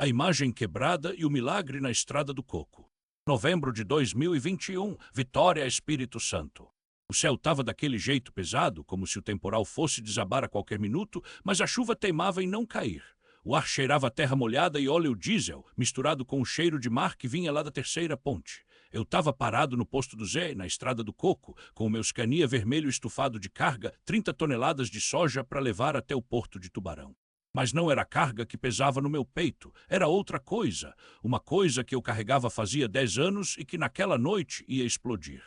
A imagem quebrada e o milagre na Estrada do Coco. Novembro de 2021, Vitória, Espírito Santo. O céu estava daquele jeito pesado, como se o temporal fosse desabar a qualquer minuto, mas a chuva teimava em não cair. O ar cheirava a terra molhada e óleo diesel, misturado com o cheiro de mar que vinha lá da terceira ponte. Eu estava parado no posto do Zé, na Estrada do Coco, com o meu Scania vermelho estufado de carga, 30 toneladas de soja para levar até o porto de Tubarão. Mas não era a carga que pesava no meu peito, era outra coisa, uma coisa que eu carregava fazia 10 anos e que naquela noite ia explodir.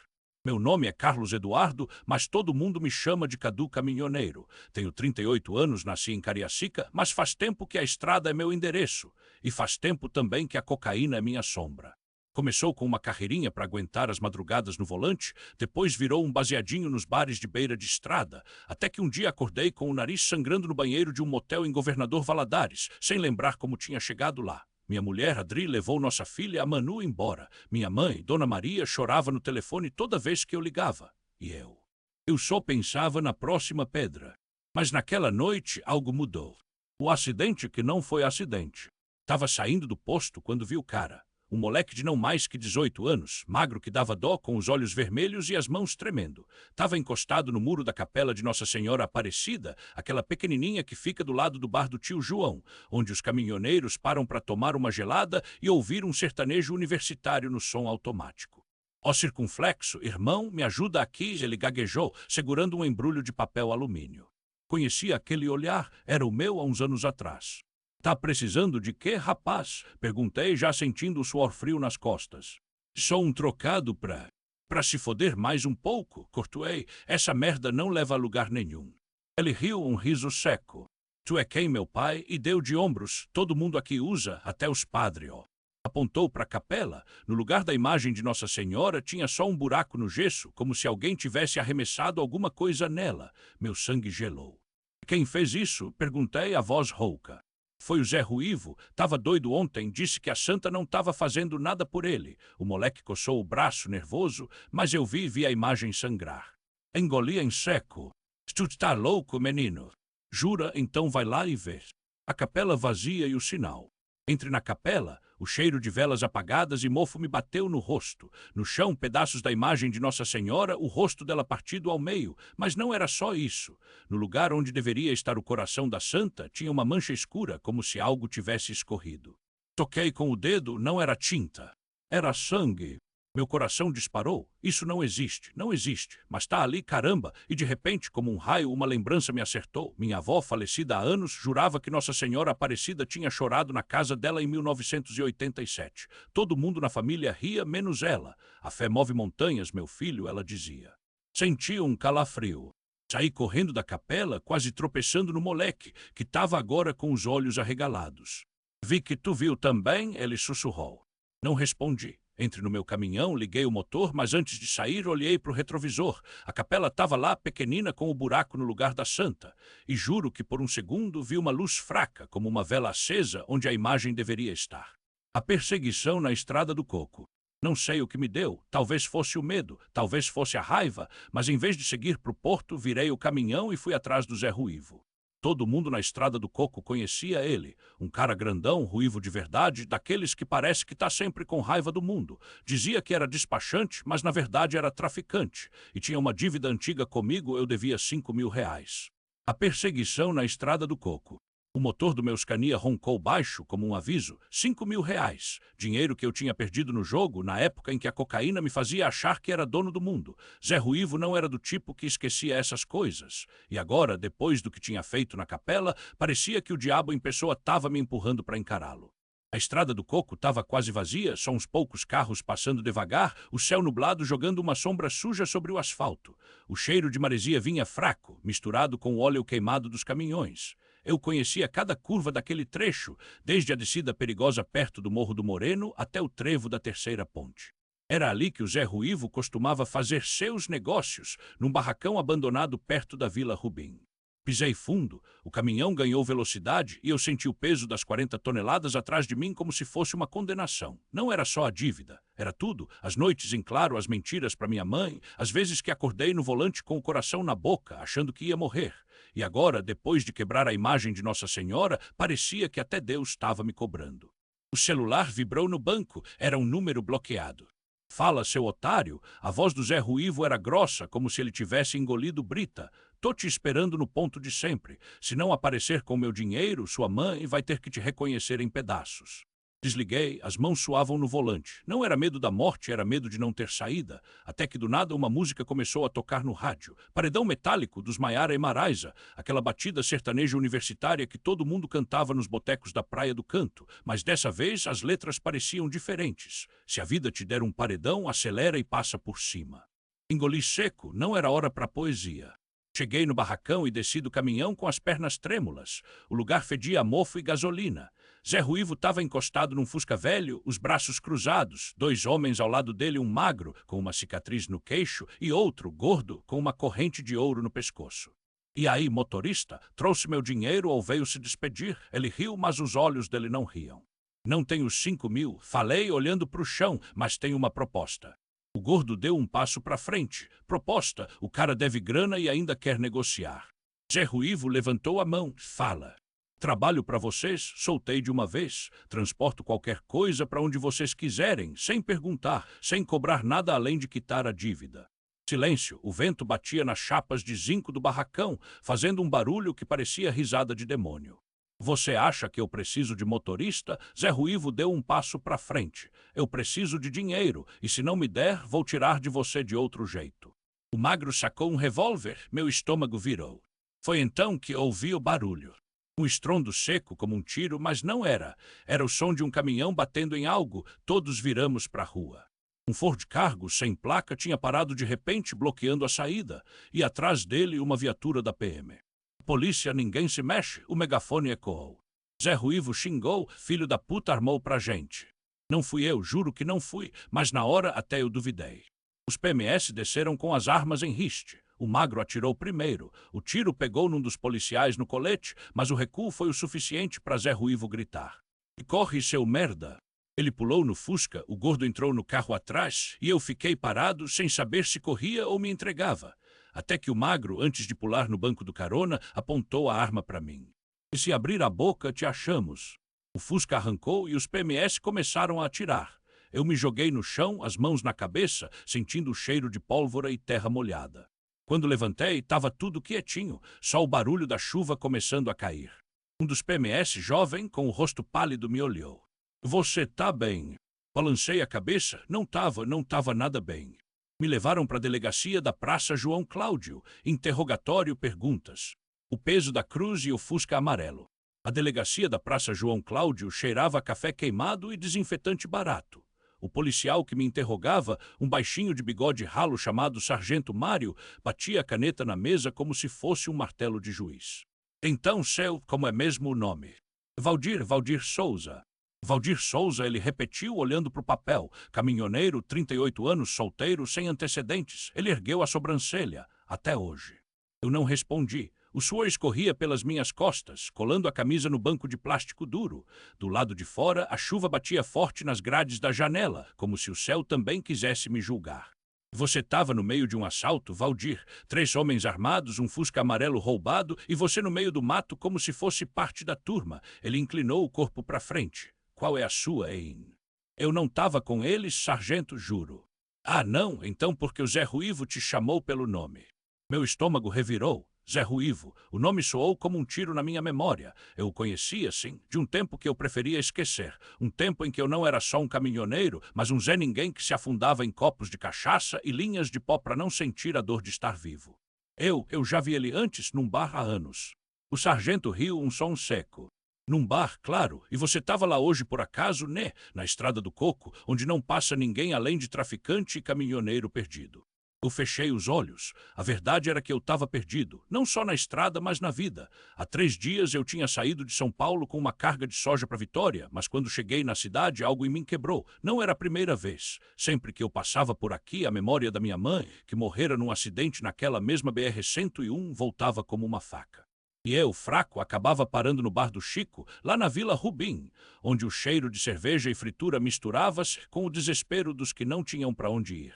Meu nome é Carlos Eduardo, mas todo mundo me chama de Cadu Caminhoneiro. Tenho 38 anos, nasci em Cariacica, mas faz tempo que a estrada é meu endereço. E faz tempo também que a cocaína é minha sombra. Começou com uma carreirinha para aguentar as madrugadas no volante, depois virou um baseadinho nos bares de beira de estrada, até que um dia acordei com o nariz sangrando no banheiro de um motel em Governador Valadares, sem lembrar como tinha chegado lá. Minha mulher, Adri, levou nossa filha, a Manu, embora. Minha mãe, Dona Maria, chorava no telefone toda vez que eu ligava. E eu? Eu só pensava na próxima pedra. Mas naquela noite algo mudou. O acidente que não foi acidente. Estava saindo do posto quando vi o cara. Um moleque de não mais que 18 anos, magro que dava dó, com os olhos vermelhos e as mãos tremendo. Estava encostado no muro da capela de Nossa Senhora Aparecida, aquela pequenininha que fica do lado do bar do tio João, onde os caminhoneiros param para tomar uma gelada e ouvir um sertanejo universitário no som automático. Ó circunflexo, irmão, me ajuda aqui, ele gaguejou, segurando um embrulho de papel alumínio. Conhecia aquele olhar, era o meu há uns anos atrás. Tá precisando de quê, rapaz? Perguntei, já sentindo o suor frio nas costas. Só um trocado pra se foder mais um pouco, cortuei. Essa merda não leva a lugar nenhum. Ele riu um riso seco. Tu é quem, meu pai? E deu de ombros. Todo mundo aqui usa, até os padres, ó. Apontou para a capela. No lugar da imagem de Nossa Senhora tinha só um buraco no gesso, como se alguém tivesse arremessado alguma coisa nela. Meu sangue gelou. Quem fez isso? Perguntei, a voz rouca. Foi o Zé Ruivo, tava doido ontem, disse que a santa não tava fazendo nada por ele. O moleque coçou o braço, nervoso, mas eu vi a imagem sangrar. Engoli em seco. Tu tá louco, menino? Jura, então vai lá e vê. A capela vazia e o sinal. Entre na capela, o cheiro de velas apagadas e mofo me bateu no rosto. No chão, pedaços da imagem de Nossa Senhora, o rosto dela partido ao meio. Mas não era só isso. No lugar onde deveria estar o coração da santa, tinha uma mancha escura, como se algo tivesse escorrido. Toquei com o dedo, não era tinta. Era sangue. Meu coração disparou. Isso não existe, não existe. Mas tá ali, caramba. E de repente, como um raio, uma lembrança me acertou. Minha avó, falecida há anos, jurava que Nossa Senhora Aparecida tinha chorado na casa dela em 1987. Todo mundo na família ria, menos ela. A fé move montanhas, meu filho, ela dizia. Senti um calafrio. Saí correndo da capela, quase tropeçando no moleque, que estava agora com os olhos arregalados. Vi que tu viu também, ele sussurrou. Não respondi. Entre no meu caminhão, liguei o motor, mas antes de sair, olhei para o retrovisor. A capela estava lá, pequenina, com o buraco no lugar da santa. E juro que por um segundo vi uma luz fraca, como uma vela acesa, onde a imagem deveria estar. A perseguição na Estrada do Coco. Não sei o que me deu. Talvez fosse o medo, talvez fosse a raiva, mas em vez de seguir para o porto, virei o caminhão e fui atrás do Zé Ruivo. Todo mundo na Estrada do Coco conhecia ele, um cara grandão, ruivo de verdade, daqueles que parece que tá sempre com raiva do mundo. Dizia que era despachante, mas na verdade era traficante, e tinha uma dívida antiga comigo, eu devia 5.000 reais. A perseguição na Estrada do Coco. O motor do meu Scania roncou baixo, como um aviso, 5.000 reais. Dinheiro que eu tinha perdido no jogo, na época em que a cocaína me fazia achar que era dono do mundo. Zé Ruivo não era do tipo que esquecia essas coisas. E agora, depois do que tinha feito na capela, parecia que o diabo em pessoa estava me empurrando para encará-lo. A Estrada do Coco estava quase vazia, só uns poucos carros passando devagar, o céu nublado jogando uma sombra suja sobre o asfalto. O cheiro de maresia vinha fraco, misturado com o óleo queimado dos caminhões. Eu conhecia cada curva daquele trecho, desde a descida perigosa perto do Morro do Moreno até o trevo da terceira ponte. Era ali que o Zé Ruivo costumava fazer seus negócios, num barracão abandonado perto da Vila Rubim. Pisei fundo, o caminhão ganhou velocidade e eu senti o peso das 40 toneladas atrás de mim como se fosse uma condenação. Não era só a dívida, era tudo, as noites em claro, as mentiras para minha mãe, as vezes que acordei no volante com o coração na boca, achando que ia morrer. E agora, depois de quebrar a imagem de Nossa Senhora, parecia que até Deus estava me cobrando. O celular vibrou no banco. Era um número bloqueado. Fala, seu otário. A voz do Zé Ruivo era grossa, como se ele tivesse engolido brita. Tô te esperando no ponto de sempre. Se não aparecer com meu dinheiro, sua mãe vai ter que te reconhecer em pedaços. Desliguei, as mãos suavam no volante. Não era medo da morte, era medo de não ter saída. Até que do nada uma música começou a tocar no rádio. Paredão Metálico, dos Maiara e Maraiza. Aquela batida sertaneja universitária que todo mundo cantava nos botecos da Praia do Canto. Mas dessa vez as letras pareciam diferentes. Se a vida te der um paredão, acelera e passa por cima. Engoli seco, não era hora para poesia. Cheguei no barracão e desci do caminhão com as pernas trêmulas. O lugar fedia a mofo e gasolina. Zé Ruivo estava encostado num Fusca velho, os braços cruzados, 2 homens ao lado dele, um magro, com uma cicatriz no queixo, e outro, gordo, com uma corrente de ouro no pescoço. E aí, motorista, trouxe meu dinheiro ou veio se despedir? Ele riu, mas os olhos dele não riam. Não tenho 5.000, falei olhando para o chão, mas tenho uma proposta. O gordo deu um passo para frente. Proposta, o cara deve grana e ainda quer negociar. Zé Ruivo levantou a mão. Fala. Trabalho para vocês, soltei de uma vez. Transporto qualquer coisa para onde vocês quiserem, sem perguntar, sem cobrar nada além de quitar a dívida. Silêncio, o vento batia nas chapas de zinco do barracão, fazendo um barulho que parecia risada de demônio. Você acha que eu preciso de motorista? Zé Ruivo deu um passo para frente. Eu preciso de dinheiro, e se não me der, vou tirar de você de outro jeito. O magro sacou um revólver, meu estômago virou. Foi então que ouvi o barulho. Um estrondo seco como um tiro, mas não era. Era o som de um caminhão batendo em algo. Todos viramos para a rua. Um Ford Cargo sem placa tinha parado de repente, bloqueando a saída, e atrás dele uma viatura da PM. Polícia, ninguém se mexe, o megafone ecoou. Zé Ruivo xingou, filho da puta armou pra gente. Não fui eu, juro que não fui, mas na hora até eu duvidei. Os PMS desceram com as armas em riste. O magro atirou primeiro. O tiro pegou num dos policiais no colete, mas o recuo foi o suficiente para Zé Ruivo gritar. E corre, seu merda! Ele pulou no Fusca, o gordo entrou no carro atrás e eu fiquei parado sem saber se corria ou me entregava. Até que o magro, antes de pular no banco do carona, apontou a arma para mim. E se abrir a boca, te achamos. O Fusca arrancou e os PMS começaram a atirar. Eu me joguei no chão, as mãos na cabeça, sentindo o cheiro de pólvora e terra molhada. Quando levantei, estava tudo quietinho, só o barulho da chuva começando a cair. Um dos PMS, jovem, com o rosto pálido, me olhou. Você tá bem? Balancei a cabeça. Não tava nada bem. Me levaram para a delegacia da Praça João Cláudio. Interrogatório, perguntas. O peso da cruz e o Fusca amarelo. A delegacia da Praça João Cláudio cheirava a café queimado e desinfetante barato. O policial que me interrogava, um baixinho de bigode ralo chamado Sargento Mário, batia a caneta na mesa como se fosse um martelo de juiz. Então, céu, como é mesmo o nome? Valdir Souza. Valdir Souza, ele repetiu olhando para o papel. Caminhoneiro, 38 anos, solteiro, sem antecedentes. Ele ergueu a sobrancelha. Até hoje. Eu não respondi. O suor escorria pelas minhas costas, colando a camisa no banco de plástico duro. Do lado de fora, a chuva batia forte nas grades da janela, como se o céu também quisesse me julgar. Você estava no meio de um assalto, Valdir. 3 homens armados, um Fusca amarelo roubado e você no meio do mato como se fosse parte da turma. Ele inclinou o corpo para frente. Qual é a sua, hein? Eu não estava com eles, sargento, juro. Ah, não? Então porque o Zé Ruivo te chamou pelo nome. Meu estômago revirou. Zé Ruivo. O nome soou como um tiro na minha memória. Eu o conhecia, sim, de um tempo que eu preferia esquecer. Um tempo em que eu não era só um caminhoneiro, mas um Zé Ninguém que se afundava em copos de cachaça e linhas de pó para não sentir a dor de estar vivo. Eu já vi ele antes, num bar há anos. O sargento riu um som seco. Num bar, claro, e você estava lá hoje por acaso, né? Na Estrada do Coco, onde não passa ninguém além de traficante e caminhoneiro perdido. Eu fechei os olhos. A verdade era que eu estava perdido, não só na estrada, mas na vida. Há 3 dias eu tinha saído de São Paulo com uma carga de soja para Vitória, mas quando cheguei na cidade algo em mim quebrou. Não era a primeira vez. Sempre que eu passava por aqui, a memória da minha mãe, que morrera num acidente naquela mesma BR-101, voltava como uma faca. E eu, fraco, acabava parando no bar do Chico, lá na Vila Rubim, onde o cheiro de cerveja e fritura misturava-se com o desespero dos que não tinham para onde ir.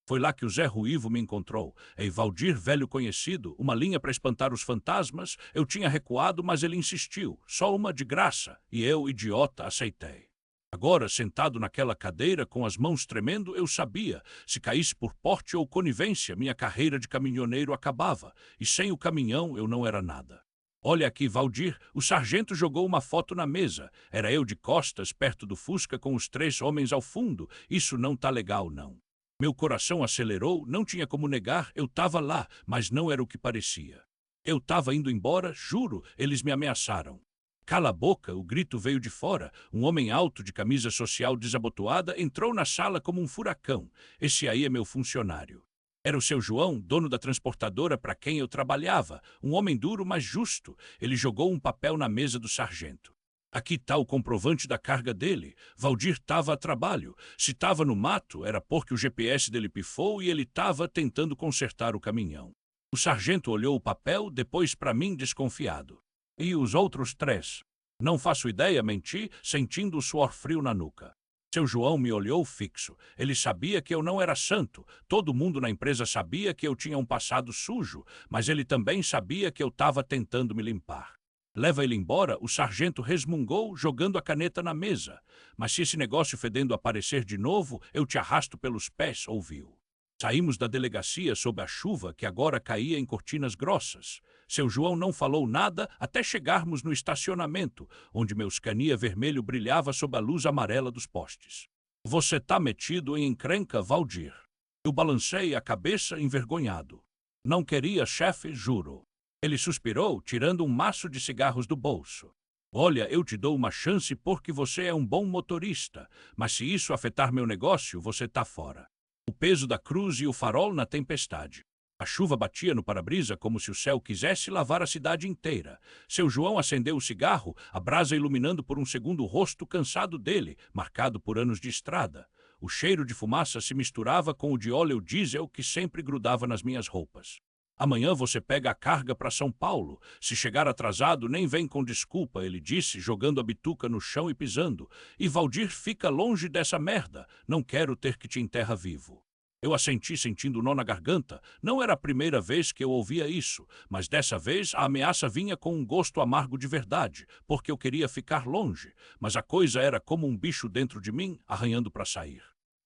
Foi lá que o Zé Ruivo me encontrou. Ei, Valdir, velho conhecido, uma linha para espantar os fantasmas. Eu tinha recuado, mas ele insistiu. Só uma de graça. E eu, idiota, aceitei. Agora, sentado naquela cadeira, com as mãos tremendo, eu sabia, se caísse por porte ou conivência, minha carreira de caminhoneiro acabava, e sem o caminhão eu não era nada. Olha aqui, Valdir, o sargento jogou uma foto na mesa. Era eu de costas, perto do Fusca, com os 3 homens ao fundo. Isso não tá legal, não. Meu coração acelerou, não tinha como negar, eu tava lá, mas não era o que parecia. Eu tava indo embora, juro, eles me ameaçaram. Cala a boca, o grito veio de fora. Um homem alto, de camisa social desabotoada, entrou na sala como um furacão. Esse aí é meu funcionário. Era o seu João, dono da transportadora para quem eu trabalhava. Um homem duro, mas justo. Ele jogou um papel na mesa do sargento. Aqui está o comprovante da carga dele. Valdir estava a trabalho. Se estava no mato, era porque o GPS dele pifou e ele estava tentando consertar o caminhão. O sargento olhou o papel, depois para mim desconfiado. E os outros 3? Não faço ideia, menti, sentindo o suor frio na nuca. Seu João me olhou fixo. Ele sabia que eu não era santo. Todo mundo na empresa sabia que eu tinha um passado sujo, mas ele também sabia que eu estava tentando me limpar. Leva ele embora, o sargento resmungou, jogando a caneta na mesa. Mas se esse negócio fedendo aparecer de novo, eu te arrasto pelos pés, ouviu. Saímos da delegacia sob a chuva que agora caía em cortinas grossas. Seu João não falou nada até chegarmos no estacionamento, onde meu Scania vermelho brilhava sob a luz amarela dos postes. Você tá metido em encrenca, Valdir. Eu balancei a cabeça envergonhado. Não queria, chefe, juro. Ele suspirou, tirando um maço de cigarros do bolso. Olha, eu te dou uma chance porque você é um bom motorista, mas se isso afetar meu negócio, você tá fora. O peso da cruz e o farol na tempestade. A chuva batia no para-brisa como se o céu quisesse lavar a cidade inteira. Seu João acendeu o cigarro, a brasa iluminando por um segundo o rosto cansado dele, marcado por anos de estrada. O cheiro de fumaça se misturava com o de óleo diesel que sempre grudava nas minhas roupas. Amanhã você pega a carga para São Paulo. Se chegar atrasado, nem vem com desculpa, ele disse, jogando a bituca no chão e pisando. E Valdir, fica longe dessa merda. Não quero ter que te enterrar vivo. Eu assenti, sentindo nó na garganta. Não era a primeira vez que eu ouvia isso, mas dessa vez a ameaça vinha com um gosto amargo de verdade, porque eu queria ficar longe, mas a coisa era como um bicho dentro de mim, arranhando para sair.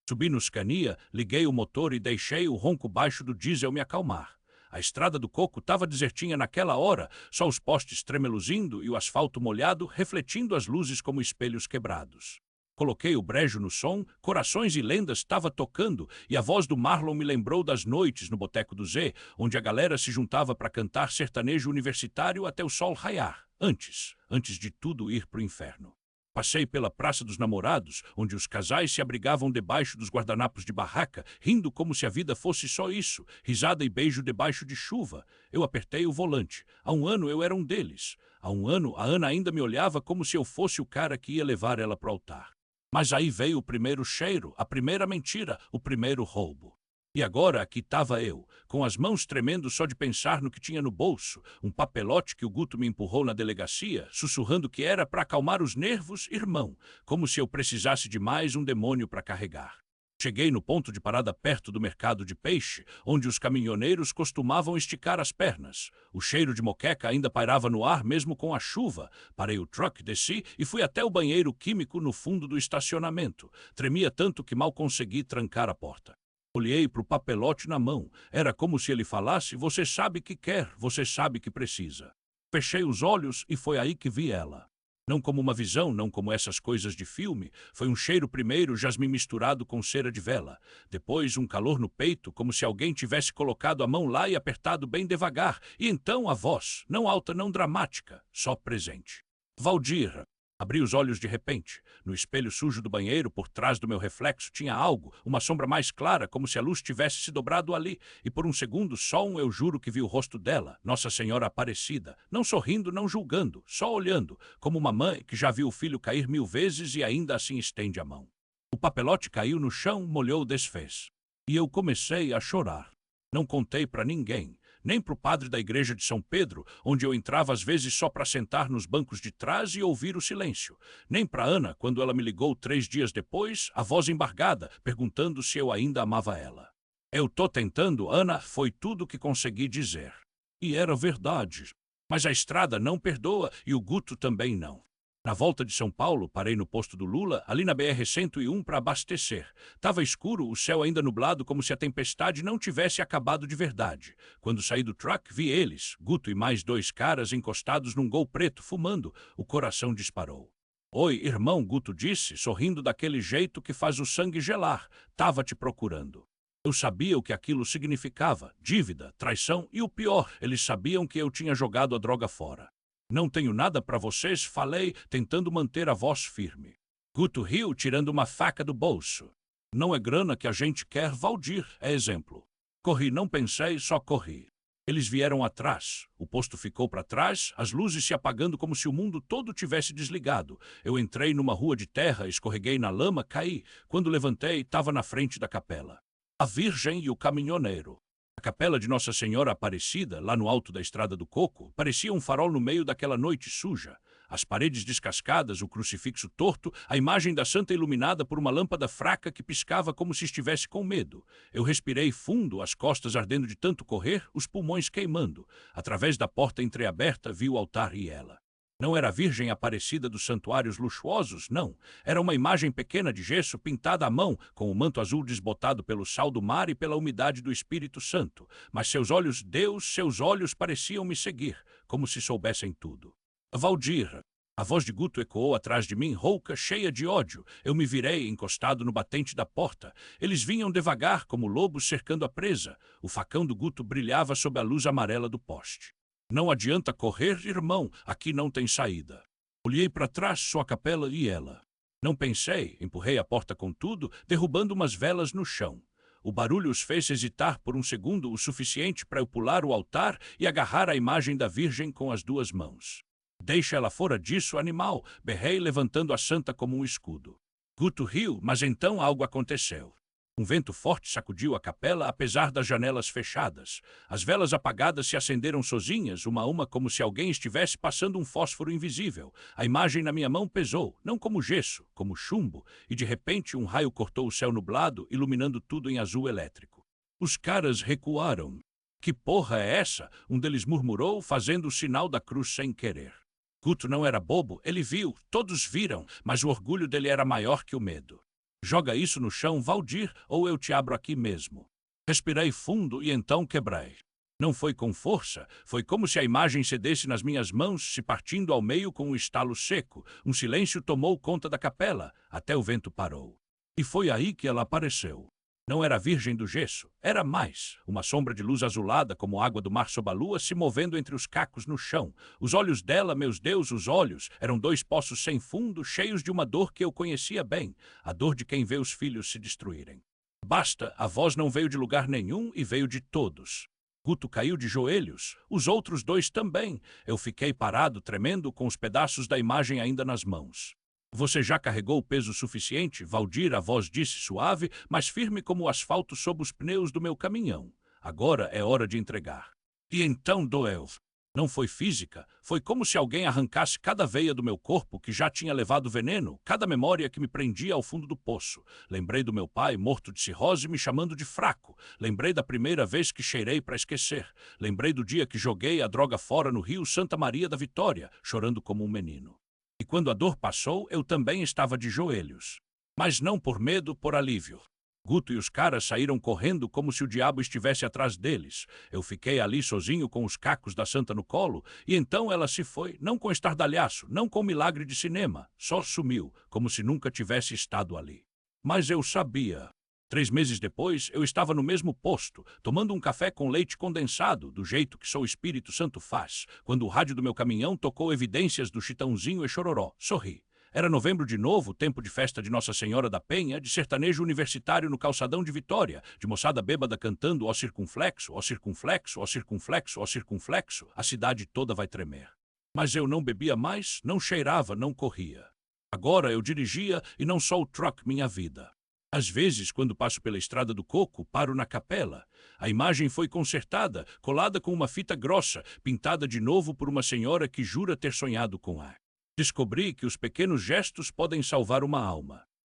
Subi no Scania, liguei o motor e deixei o ronco baixo do diesel me acalmar. A estrada do Coco estava desertinha naquela hora, só os postes tremeluzindo e o asfalto molhado refletindo as luzes como espelhos quebrados. Coloquei o brejo no som, Corações e Lendas estava tocando e a voz do Marlon me lembrou das noites no Boteco do Zé, onde a galera se juntava para cantar sertanejo universitário até o sol raiar, antes de tudo ir pro inferno. Passei pela Praça dos Namorados, onde os casais se abrigavam debaixo dos guardanapos de barraca, rindo como se a vida fosse só isso, risada e beijo debaixo de chuva. Eu apertei o volante. Há um ano eu era um deles. Há um ano a Ana ainda me olhava como se eu fosse o cara que ia levar ela pro altar. Mas aí veio o primeiro cheiro, a primeira mentira, o primeiro roubo. E agora aqui estava eu, com as mãos tremendo só de pensar no que tinha no bolso, um papelote que o Guto me empurrou na delegacia, sussurrando que era para acalmar os nervos, irmão, como se eu precisasse de mais um demônio para carregar. Cheguei no ponto de parada perto do mercado de peixe, onde os caminhoneiros costumavam esticar as pernas. O cheiro de moqueca ainda pairava no ar mesmo com a chuva. Parei o truck, desci e fui até o banheiro químico no fundo do estacionamento. Tremia tanto que mal consegui trancar a porta. Olhei para o papelote na mão. Era como se ele falasse, você sabe que quer, você sabe que precisa. Fechei os olhos e foi aí que vi ela. Não como uma visão, não como essas coisas de filme. Foi um cheiro primeiro, jasmim misturado com cera de vela. Depois um calor no peito, como se alguém tivesse colocado a mão lá e apertado bem devagar. E então a voz, não alta, não dramática, só presente. Valdir. Abri os olhos de repente. No espelho sujo do banheiro, por trás do meu reflexo, tinha algo, uma sombra mais clara, como se a luz tivesse se dobrado ali. E por um segundo, só eu juro que vi o rosto dela, Nossa Senhora Aparecida, não sorrindo, não julgando, só olhando, como uma mãe que já viu o filho cair 1000 vezes e ainda assim estende a mão. O papelote caiu no chão, molhou, desfez. E eu comecei a chorar. Não contei para ninguém. Nem para o padre da igreja de São Pedro, onde eu entrava às vezes só para sentar nos bancos de trás e ouvir o silêncio. Nem para Ana, quando ela me ligou 3 dias depois, a voz embargada, perguntando se eu ainda amava ela. Eu tô tentando, Ana, foi tudo que consegui dizer. E era verdade. Mas a estrada não perdoa e o Guto também não. Na volta de São Paulo, parei no posto do Lula, ali na BR-101, para abastecer. Tava escuro, o céu ainda nublado, como se a tempestade não tivesse acabado de verdade. Quando saí do truck, vi eles, Guto e mais 2 caras encostados num Gol preto, fumando. O coração disparou. Oi, irmão, Guto disse, sorrindo daquele jeito que faz o sangue gelar. Tava te procurando. Eu sabia o que aquilo significava, dívida, traição e o pior, eles sabiam que eu tinha jogado a droga fora. Não tenho nada para vocês, falei, tentando manter a voz firme. Guto riu, tirando uma faca do bolso. Não é grana que a gente quer, Valdir, é exemplo. Corri, não pensei, só corri. Eles vieram atrás, o posto ficou para trás, as luzes se apagando como se o mundo todo tivesse desligado. Eu entrei numa rua de terra, escorreguei na lama, caí. Quando levantei, estava na frente da capela. A Virgem e o caminhoneiro. A capela de Nossa Senhora Aparecida, lá no alto da Estrada do Coco, parecia um farol no meio daquela noite suja. As paredes descascadas, o crucifixo torto, a imagem da santa iluminada por uma lâmpada fraca que piscava como se estivesse com medo. Eu respirei fundo, as costas ardendo de tanto correr, os pulmões queimando. Através da porta entreaberta, vi o altar e ela. Não era a Virgem Aparecida dos santuários luxuosos, não. Era uma imagem pequena de gesso pintada à mão, com o manto azul desbotado pelo sal do mar e pela umidade do Espírito Santo. Mas seus olhos, Deus, seus olhos pareciam me seguir, como se soubessem tudo. Valdir. A voz de Guto ecoou atrás de mim, rouca, cheia de ódio. Eu me virei, encostado no batente da porta. Eles vinham devagar, como lobos cercando a presa. O facão do Guto brilhava sob a luz amarela do poste. Não adianta correr, irmão, aqui não tem saída. Olhei para trás, só a capela e ela. Não pensei, empurrei a porta com tudo, derrubando umas velas no chão. O barulho os fez hesitar por um segundo, o suficiente para eu pular o altar e agarrar a imagem da Virgem com as 2 mãos. Deixa ela fora disso, animal, berrei levantando a santa como um escudo. Guto riu, mas então algo aconteceu. Um vento forte sacudiu a capela, apesar das janelas fechadas. As velas apagadas se acenderam sozinhas, uma a uma, como se alguém estivesse passando um fósforo invisível. A imagem na minha mão pesou, não como gesso, como chumbo, e de repente um raio cortou o céu nublado, iluminando tudo em azul elétrico. Os caras recuaram. Que porra é essa? Um deles murmurou, fazendo o sinal da cruz sem querer. Guto não era bobo, ele viu, todos viram, mas o orgulho dele era maior que o medo. Joga isso no chão, Valdir, ou eu te abro aqui mesmo. Respirei fundo e então quebrei. Não foi com força, foi como se a imagem cedesse nas minhas mãos, se partindo ao meio com um estalo seco. Um silêncio tomou conta da capela, até o vento parou. E foi aí que ela apareceu. Não era a Virgem do Gesso, era mais. Uma sombra de luz azulada, como água do mar sob a lua, se movendo entre os cacos no chão. Os olhos dela, meus Deus, os olhos, eram 2 poços sem fundo, cheios de uma dor que eu conhecia bem, a dor de quem vê os filhos se destruírem. Basta, a voz não veio de lugar nenhum e veio de todos. Guto caiu de joelhos, os outros 2 também. Eu fiquei parado, tremendo, com os pedaços da imagem ainda nas mãos. Você já carregou o peso suficiente, Valdir, a voz disse suave, mas firme como o asfalto sob os pneus do meu caminhão. Agora é hora de entregar. E então doeu. Não foi física, foi como se alguém arrancasse cada veia do meu corpo que já tinha levado veneno, cada memória que me prendia ao fundo do poço. Lembrei do meu pai, morto de cirrose, me chamando de fraco. Lembrei da primeira vez que cheirei para esquecer. Lembrei do dia que joguei a droga fora no rio Santa Maria da Vitória, chorando como um menino. E quando a dor passou, eu também estava de joelhos. Mas não por medo, por alívio. Guto e os caras saíram correndo como se o diabo estivesse atrás deles. Eu fiquei ali sozinho com os cacos da santa no colo, e então ela se foi, não com estardalhaço, não com milagre de cinema. Só sumiu, como se nunca tivesse estado ali. Mas eu sabia. 3 meses depois, eu estava no mesmo posto, tomando um café com leite condensado, do jeito que só o Espírito Santo faz, quando o rádio do meu caminhão tocou evidências do Chitãozinho e Chororó. Sorri. Era novembro de novo, tempo de festa de Nossa Senhora da Penha, de sertanejo universitário no calçadão de Vitória, de moçada bêbada cantando ó circunflexo, ó circunflexo, ó circunflexo, ó circunflexo. A cidade toda vai tremer. Mas eu não bebia mais, não cheirava, não corria. Agora eu dirigia e não só o truck, minha vida. Às vezes, quando passo pela Estrada do Coco, paro na capela. A imagem foi consertada, colada com uma fita grossa, pintada de novo por uma senhora que jura ter sonhado com a. Descobri que os pequenos gestos podem salvar uma alma.